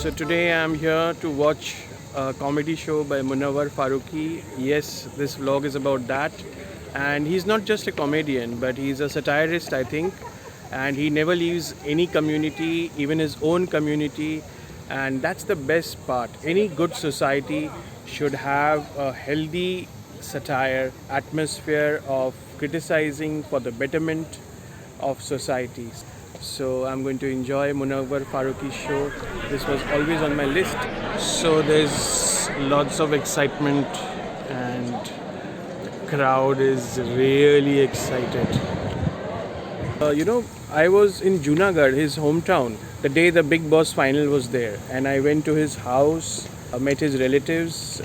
So today I'm here to watch a comedy show by Munawwar Farooqi. Yes, this vlog is about that. And he's not just a comedian, but he's a satirist, I think. And he never leaves any community, even his own community. And that's the best part. Any good society should have a healthy satire, atmosphere of criticizing for the betterment of societies. So I'm going to enjoy Munawwar Farooqi's show. This was always on my list. So there's lots of excitement and the crowd is really excited. I was in Junagadh, his hometown, the day the Big Boss final was there, and I went to his house, met his relatives,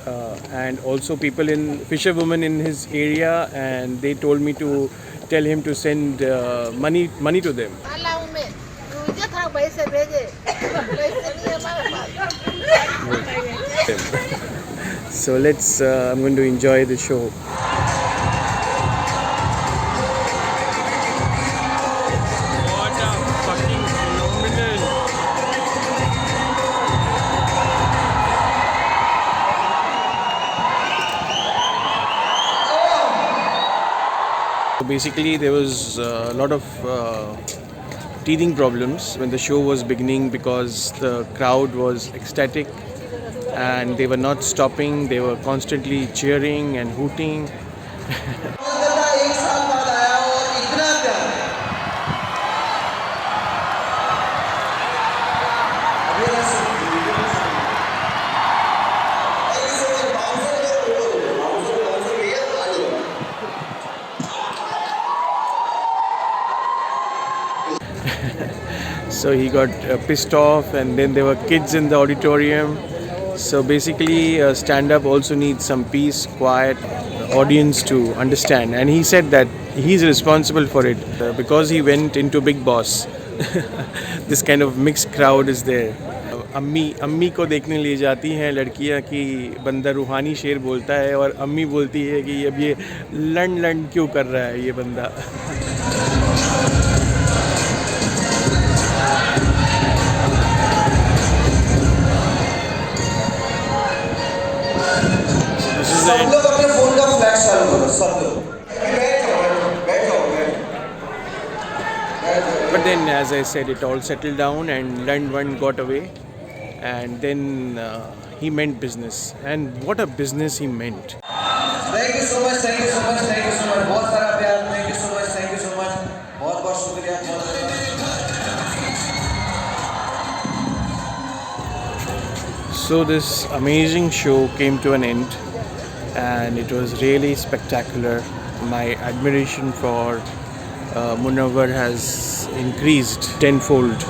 and also people in fisherwomen in his area, and they told me to tell him to send money to them. So I'm going to enjoy the show. Basically, there was a lot of teething problems when the show was beginning because the crowd was ecstatic and they were not stopping. They were constantly cheering and hooting. So he got pissed off, and then there were kids in the auditorium. So basically, stand-up also needs some peace, quiet, audience to understand. And he said that he's responsible for it because he went into Big Boss. This kind of mixed crowd is there. अम्मी को देखने ले जाती हैं लड़कियां कि बंदा रूहानी शेर बोलता है और अम्मी बोलती है कि अब ये लंड क्यों कर रहा है ये बंदा. सब लोग अपने फोन का फ्लैश चालू करो सब लोग. But then, as I said, it all settled down and Lund 1 got away. And then he meant business. And what a business he meant. Thank you so much, thank you so much, thank you so much. बहुत सारा प्यार, thank you so much, thank you so much. बहुत बहुत शुक्रिया. So this amazing show came to an end. And it was really spectacular. My admiration for Munawwar has increased tenfold.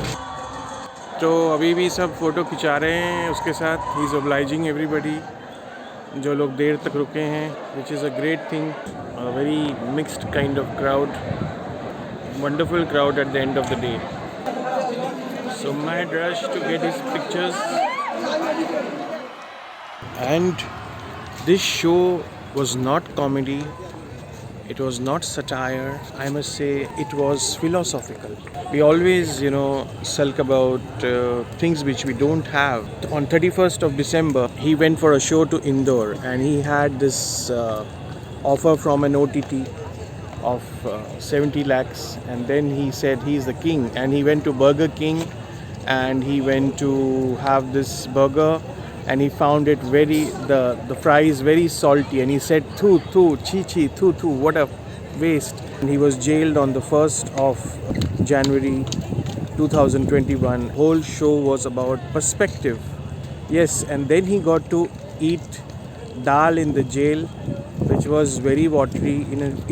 तो अभी भी सब फ़ोटो खिंचा रहे हैं उसके साथ. ही इज़ obliging everybody जो लोग देर तक रुके हैं, which is a great thing. A very mixed kind of crowd. Wonderful crowd at the end of the day. So mad rush to get his pictures. And this show was not comedy. It was not satire. I must say it was philosophical. We always, sulk about things which we don't have. On 31st of December, he went for a show to Indore and he had this offer from an OTT of 70 lakhs. And then he said he's the king. And he went to Burger King and he went to have this burger. And he found it the fries very salty, and he said, "Thu, chi, thu, what a waste." And he was jailed on the 1st of January 2021. Whole show was about perspective. Yes, and then he got to eat dal in the jail, which was very watery.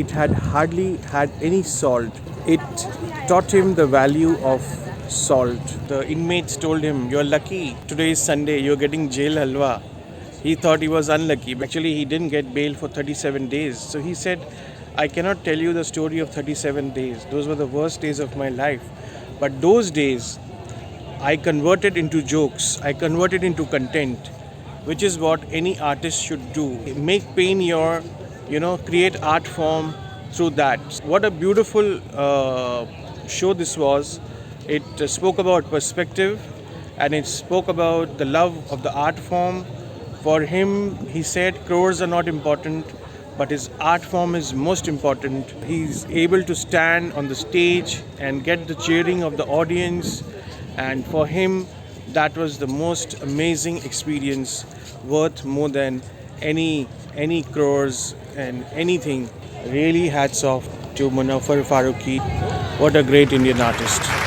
It had hardly had any salt. It taught him the value of salt. The inmates told him, "You're lucky. Today is Sunday. You're getting jail halwa." He thought he was unlucky. Actually, he didn't get bail for 37 days. So he said, "I cannot tell you the story of 37 days. Those were the worst days of my life. But those days, I converted into jokes. I converted into content, which is what any artist should do. Make pain your, create art form through that." What a beautiful show this was. It spoke about perspective and it spoke about the love of the art form. For him, he said crores are not important, but his art form is most important. He's able to stand on the stage and get the cheering of the audience, and for him, that was the most amazing experience, worth more than any crores and anything. Really hats off to Munaffar Farooqui. What a great Indian artist.